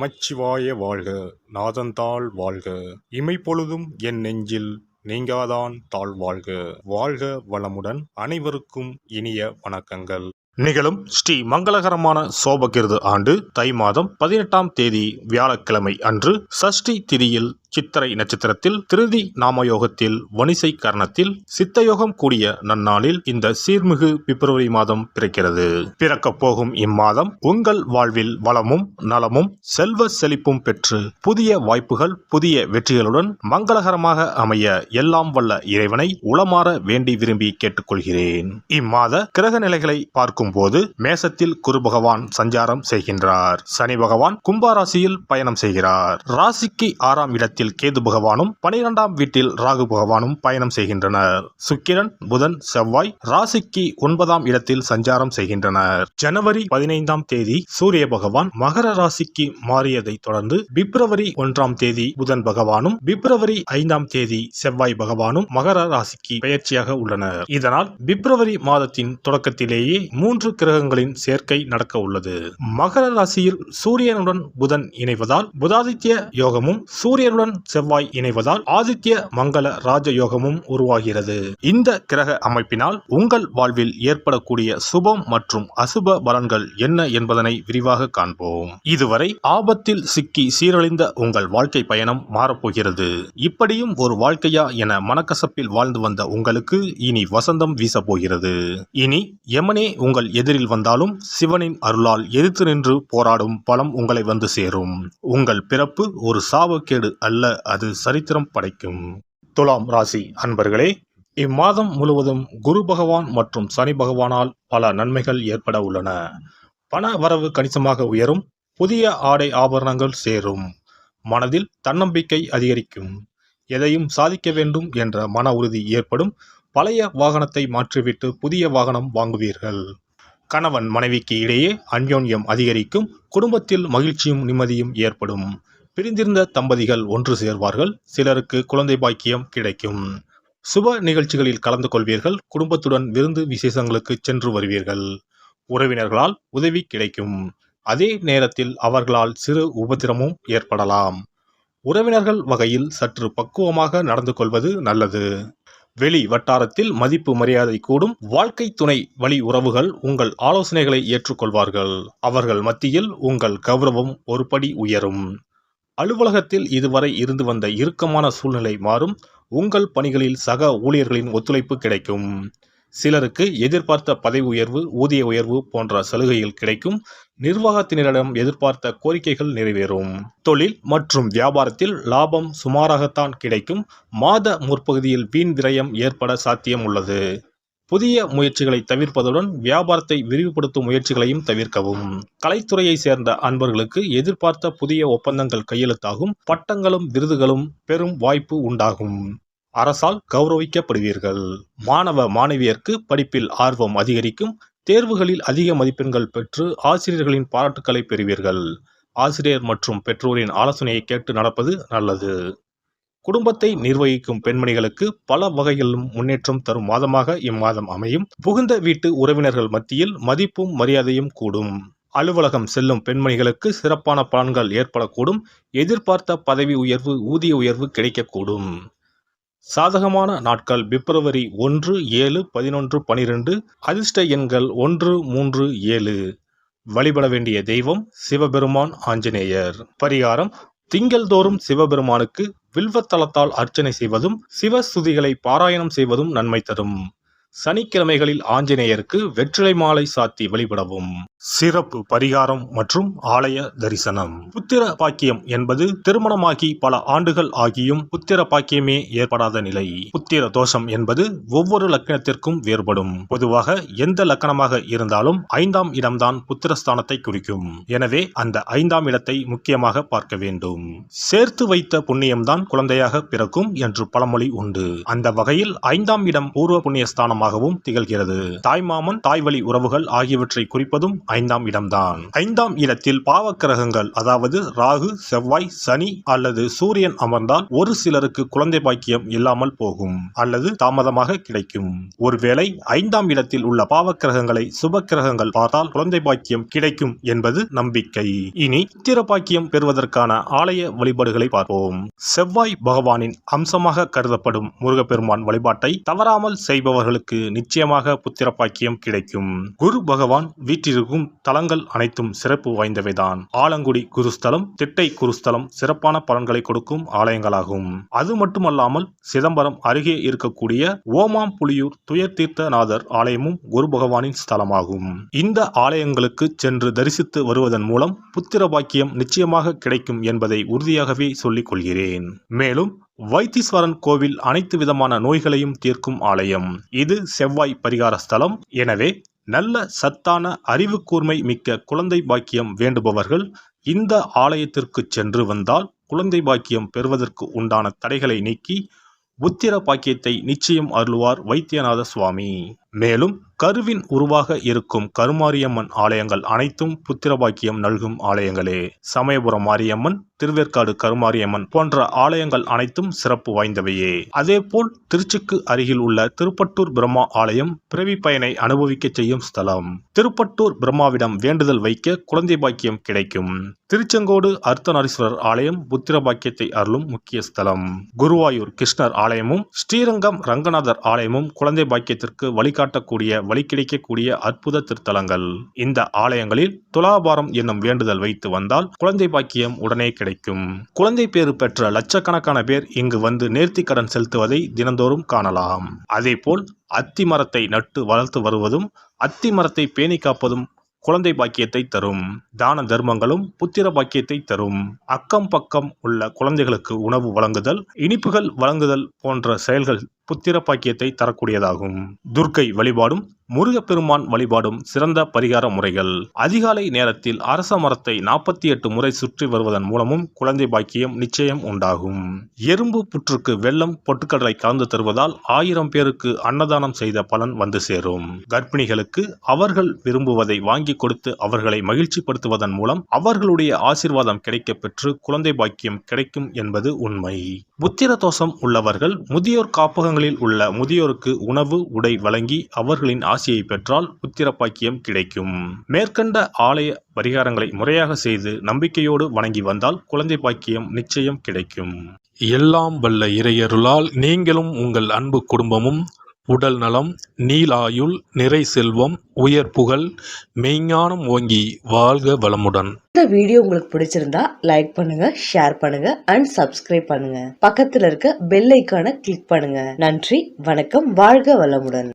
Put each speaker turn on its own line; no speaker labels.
நமச்சிவாய வாழ்க. நாதந்தாள் வாழ்க. இமைப்பொழுதும் என் நெஞ்சில் நீங்காதான் தாழ் வாழ்க. வாழ்க வளமுடன். அனைவருக்கும் இனிய வணக்கங்கள். நிகழும் ஸ்ரீ மங்களகரமான சோபகிருது ஆண்டு தை மாதம் 18ஆம் தேதி வியாழக்கிழமை அன்று சஷ்டி திதியில் சித்திரை நட்சத்திரத்தில் திருதி நாமயோகத்தில் வணிசை கரணத்தில் சித்தயோகம் கூடிய நன்னாளில் இந்த சீர்மிகு பிப்ரவரி மாதம் பிறக்கிறது. பிறக்கப் போகும் இம்மாதம் உங்கள் வாழ்வில் வளமும் நலமும் செல்வ செழிப்பும் பெற்று புதிய வாய்ப்புகள் புதிய வெற்றிகளுடன் மங்களகரமாக அமைய எல்லாம் வல்ல இறைவனை உளமாற வேண்டி விரும்பி கேட்டுக்கொள்கிறேன். இம்மாத கிரக நிலைகளை பார்க்கும் போது மேசத்தில் குரு பகவான் சஞ்சாரம் செய்கின்றார். சனி பகவான் கும்பராசியில் பயணம் செய்கிறார். ராசிக்கு 6ஆம் இடத்தில் கேது பகவானும் 12ஆம் வீட்டில் ராகு பகவானும் பயணம் செய்கின்றனர். சுக்கிரன் புதன் செவ்வாய் ராசிக்கு 9ஆம் இடத்தில் சஞ்சாரம் செய்கின்றனர். ஜனவரி 15ஆம் தேதி சூரிய பகவான் மகர ராசிக்கு மாறியதை தொடர்ந்து பிப்ரவரி 1ஆம் தேதி புதன் பகவானும் பிப்ரவரி 5ஆம் தேதி செவ்வாய் பகவானும் மகர ராசிக்கு பெயர்ச்சியாக உள்ளனர். இதனால் பிப்ரவரி மாதத்தின் தொடக்கத்திலேயே 3 கிரகங்களின் சேர்க்கை நடக்க உள்ளது. மகர ராசியில் சூரியனுடன் புதன் இணைவதால் புதாதித்ய யோகமும் சூரியனுடன் செவ்வாய் இணைவதால் ஆதித்ய மங்கள ராஜ யோகமும் உருவாகிறது. இந்த கிரக அமைப்பினால் உங்கள் வாழ்வில் ஏற்படக்கூடிய சுபம் மற்றும் அசுப பலன்கள் என்ன என்பதனை விரிவாக காண்போம். இதுவரை ஆபத்தில் சிக்கி சீரழிந்த உங்கள் வாழ்க்கை பயணம் மாறப்போகிறது. இப்படியும் ஒரு வாழ்க்கையா என மனக்கசப்பில் வாழ்ந்து வந்த உங்களுக்கு இனி வசந்தம் வீசப்போகிறது. இனி யமனே உங்கள் எதிரில் வந்தாலும் சிவனின் அருளால் எதிர்த்து நின்று போராடும் பலம் உங்களை வந்து சேரும். உங்கள் பிறப்பு ஒரு சாபக்கேடு அல்ல, அது சரித்திரம் படைக்கும். துலாம் ராசி அன்பர்களே, இம்மாதம் முழுவதும் குரு பகவான் மற்றும் சனி பகவானால் பல நன்மைகள் ஏற்பட உள்ளன. பண வரவு கணிசமாக உயரும். புதிய ஆடை ஆபரணங்கள் சேரும். மனதில் தன்னம்பிக்கை அதிகரிக்கும். எதையும் சாதிக்க வேண்டும் என்ற மன உறுதி ஏற்படும். பழைய வாகனத்தை மாற்றிவிட்டு புதிய வாகனம் வாங்குவீர்கள். கணவன் மனைவிக்கு இடையே அந்யோன்யம் அதிகரிக்கும். குடும்பத்தில் மகிழ்ச்சியும் நிம்மதியும் ஏற்படும். பிரிந்திருந்த தம்பதிகள் ஒன்று சேர்வார்கள். சிலருக்கு குழந்தை பாக்கியம் கிடைக்கும். சுப நிகழ்ச்சிகளில் கலந்து கொள்வீர்கள். குடும்பத்துடன் விருந்து விசேஷங்களுக்கு சென்று வருவீர்கள். உறவினர்களால் உதவி கிடைக்கும். அதே நேரத்தில் அவர்களால் சிறு உபத்திரமும் ஏற்படலாம். உறவினர்கள் வகையில் சற்று பக்குவமாக நடந்து கொள்வது நல்லது. வெளி வட்டாரத்தில் மதிப்பு மரியாதை கூடும். வாழ்க்கை துணை வழி உறவுகள் உங்கள் ஆலோசனைகளை ஏற்றுக்கொள்வார்கள். அவர்கள் மத்தியில் உங்கள் கௌரவம் ஒரு படி உயரும். அலுவலகத்தில் இதுவரை இருந்து வந்த இறுக்கமான சூழ்நிலை மாறும். உங்கள் பணிகளில் சக ஊழியர்களின் ஒத்துழைப்பு கிடைக்கும். சிலருக்கு எதிர்பார்த்த பதவி உயர்வு ஊதிய உயர்வு போன்ற சலுகைகள் கிடைக்கும். நிர்வாகத்தினரிடம் எதிர்பார்த்த கோரிக்கைகள் நிறைவேறும். தொழில் மற்றும் வியாபாரத்தில் லாபம் சுமாராகத்தான் கிடைக்கும். மாத முற்பகுதியில் வீண் விரயம் ஏற்பட சாத்தியம் உள்ளது. புதிய முயற்சிகளை தவிர்ப்பதுடன் வியாபாரத்தை விரிவுபடுத்தும் முயற்சிகளையும் தவிர்க்கவும். கலைத்துறையை சேர்ந்த அன்பர்களுக்கு எதிர்பார்த்த புதிய ஒப்பந்தங்கள் கையெழுத்தாகும். பட்டங்களும் விருதுகளும் பெரும் வாய்ப்பு உண்டாகும். அரசால் கௌரவிக்கப்படுவீர்கள். மாணவ மாணவியருக்கு படிப்பில் ஆர்வம் அதிகரிக்கும். தேர்வுகளில் அதிக மதிப்பெண்கள் பெற்று ஆசிரியர்களின் பாராட்டுக்களை பெறுவீர்கள். ஆசிரியர் மற்றும் பெற்றோரின் ஆலோசனையை கேட்டு நடப்பது நல்லது. குடும்பத்தை நிர்வகிக்கும் பெண்மணிகளுக்கு பல வகைகளிலும் முன்னேற்றம் தரும் மாதமாக இம்மாதம் அமையும். புகுந்த வீட்டு உறவினர்கள் மத்தியில் மதிப்பும் மரியாதையும் கூடும். அலுவலகம் செல்லும் பெண்மணிகளுக்கு சிறப்பான பலன்கள் ஏற்படக்கூடும். எதிர்பார்த்த பதவி உயர்வு ஊதிய உயர்வு கிடைக்கக்கூடும். சாதகமான நாட்கள் பிப்ரவரி 1, 7, 11, 12. அதிர்ஷ்ட எண்கள் 1, 3, 7. வழிபட வேண்டிய தெய்வம் சிவபெருமான் ஆஞ்சநேயர். பரிகாரம்: திங்கள்தோறும் சிவபெருமானுக்கு வில்வத்தலத்தால் அர்ச்சனை செய்வதும் சிவஸ்துதிகளை பாராயணம் செய்வதும் நன்மை தரும். சனிக்கிழமைகளில் ஆஞ்சநேயருக்கு வெற்றிலை மாலை சாத்தி வழிபடவும். சிறப்பு பரிகாரம் மற்றும் ஆலய தரிசனம். புத்திர பாக்கியம் என்பது திருமணமாகி பல ஆண்டுகள் ஆகியும் புத்திர பாக்கியமே ஏற்படாத நிலை. புத்திர தோஷம் என்பது ஒவ்வொரு லக்னத்திற்கும் வேறுபடும். பொதுவாக எந்த லக்னமாக இருந்தாலும் 5ஆம் இடம்தான் புத்திரஸ்தானத்தை குறிக்கும். எனவே அந்த 5ஆம் இடத்தை முக்கியமாக பார்க்க வேண்டும். சேர்த்து வைத்த புண்ணியம்தான் குழந்தையாக பிறக்கும் என்று பழமொழி உண்டு. அந்த வகையில் 5ஆம் இடம் பூர்வ புண்ணியஸ்தானமாகவும் திகழ்கிறது. தாய்மாமன் தாய் வழி உறவுகள் ஆகியவற்றை குறிப்பதும் 5ஆம் இடம்தான். 5ஆம் இடத்தில் பாவக்கிரகங்கள் அதாவது ராகு, செவ்வாய், சனி அல்லது சூரியன் அமர்ந்தால் ஒரு சிலருக்கு குழந்தை பாக்கியம் இல்லாமல் போகும் அல்லது தாமதமாக கிடைக்கும். ஒருவேளை 5ஆம் இடத்தில் உள்ள பாவக்கிரகங்களை சுப கிரகங்கள் பார்த்தால் குழந்தை பாக்கியம் கிடைக்கும் என்பது நம்பிக்கை. இனி புத்திர பாக்கியம் பெறுவதற்கான ஆலய வழிபாடுகளை பார்ப்போம். செவ்வாய் பகவானின் அம்சமாக கருதப்படும் முருகப்பெருமான் வழிபாட்டை தவறாமல் செய்பவர்களுக்கு நிச்சயமாக புத்திர பாக்கியம் கிடைக்கும். குரு பகவான் வீற்றிருக்கும் தலங்கள் அனைத்தும் சிறப்பு வாய்ந்தவைதான். ஆலங்குடி குருஸ்தலம், திட்டை குருஸ்தலம் சிறப்பான பலன்களை கொடுக்கும் ஆலயங்களாகும். அது மட்டுமல்லாமல் சிதம்பரம் அருகே இருக்கக்கூடிய ஓமாம்புலியூர் துயர்தீர்த்தநாதர் ஆலயமும் குரு பகவானின் ஸ்தலமாகும். இந்த ஆலயங்களுக்கு சென்று தரிசித்து வருவதன் மூலம் புத்திர பாக்கியம் நிச்சயமாக கிடைக்கும் என்பதை உறுதியாகவே சொல்லிக் கொள்கிறேன். மேலும் வைத்தீஸ்வரன் கோவில் அனைத்து விதமான நோய்களையும் தீர்க்கும் ஆலயம். இது செவ்வாய் பரிகார ஸ்தலம். எனவே நல்ல சத்தான அறிவு கூர்மை மிக்க குழந்தை பாக்கியம் வேண்டுபவர்கள் இந்த ஆலயத்திற்கு சென்று வந்தால் குழந்தை பாக்கியம் பெறுவதற்கு உண்டான தடைகளை நீக்கி புத்திர பாக்கியத்தை நிச்சயம் அருள்வார் வைத்தியநாத சுவாமி. மேலும் கருவின் உருவாக இருக்கும் கருமாரியம்மன் ஆலயங்கள் அனைத்தும் புத்திர பாக்கியம் நல்கும் ஆலயங்களே. சமயபுரம் மாரியம்மன், திருவேற்காடு கருமாரியம்மன் போன்ற ஆலயங்கள் அனைத்தும் சிறப்பு வாய்ந்தவையே. அதேபோல் திருச்சிக்கு அருகில் உள்ள திருப்பட்டூர் பிரம்மா ஆலயம் பிறவி பயனை அனுபவிக்க செய்யும் ஸ்தலம். திருப்பட்டூர் பிரம்மாவிடம் வேண்டுதல் வைக்க குழந்தை பாக்கியம் கிடைக்கும். திருச்செங்கோடு அர்த்தநாரீஸ்வரர் ஆலயம் புத்திர பாக்கியத்தை அருளும் முக்கிய ஸ்தலம். குருவாயூர் கிருஷ்ணர் ஆலயமும் ஸ்ரீரங்கம் ரங்கநாதர் ஆலயமும் குழந்தை பாக்கியத்திற்கு வழிகாட்டக்கூடிய வழி கிடைக்கக்கூடிய அற்புத திருத்தலங்கள். இந்த ஆலயங்களில் துலாபாரம் என்னும் வேண்டுதல் வைத்து வந்தால் குழந்தை பாக்கியம் உடனே கிடைக்கும். குழந்தை பேறு பெற்ற லட்சக்கணக்கான பேர் இங்கு வந்து நேர்த்தி கடன் செலுத்துவதை தினந்தோறும் காணலாம். அதேபோல் அத்தி மரத்தை நட்டு வளர்த்து வருவதும் அத்தி மரத்தை பேணி காப்பதும் குழந்தை பாக்கியத்தை தரும். தான தர்மங்களும் புத்திர பாக்கியத்தை தரும். அக்கம் பக்கம் உள்ள குழந்தைகளுக்கு உணவு வழங்குதல், இனிப்புகள் வழங்குதல் போன்ற செயல்கள் புத்திர பாக்கியத்தை தரக்கூடியதாகும். துர்க்கை வழிபாடும் முருகப்பெருமான் வழிபாடும் சிறந்த பரிகார முறைகள். அதிகாலை நேரத்தில் அரச மரத்தை 48 முறை சுற்றி வருவதன் மூலமும் குழந்தை பாக்கியம் நிச்சயம் உண்டாகும். எறும்பு புற்றுக்கு வெல்லம் பொட்டுக்கடலை கலந்து தருவதால் 1000 பேருக்கு அன்னதானம் செய்த பலன் வந்து சேரும். கர்ப்பிணிகளுக்கு அவர்கள் விரும்புவதை வாங்கி கொடுத்து அவர்களை மகிழ்ச்சிப்படுத்துவதன் மூலம் அவர்களுடைய ஆசீர்வாதம் கிடைக்க பெற்று குழந்தை பாக்கியம் கிடைக்கும் என்பது உண்மை. புத்திர தோஷம் உள்ளவர்கள் முதியோர் காப்பகங்களில் உள்ள முதியோருக்கு உணவு உடை வழங்கி அவர்களின் ஆசியை பெற்றால் புத்திர பாக்கியம் கிடைக்கும். மேற்கண்ட ஆலய பரிகாரங்களை முறையாக செய்து நம்பிக்கையோடு வணங்கி வந்தால் குழந்தை பாக்கியம் நிச்சயம் கிடைக்கும்.
எல்லாம் வல்ல இறையருளால் நீங்களும் உங்கள் அன்பு குடும்பமும் உடல் நலம், நீலாயுள், நிறை செல்வம், உயர் புகழ், மெய்ஞானம் ஓங்கி வாழ்க வளமுடன்.
இந்த வீடியோ உங்களுக்கு பிடிச்சிருந்தா லைக் பண்ணுங்க, ஷேர் பண்ணுங்க அண்ட் சப்ஸ்கிரைப் பண்ணுங்க. பக்கத்துல இருக்க பெல் ஐகானை கிளிக் பண்ணுங்க. நன்றி, வணக்கம், வாழ்க வளமுடன்.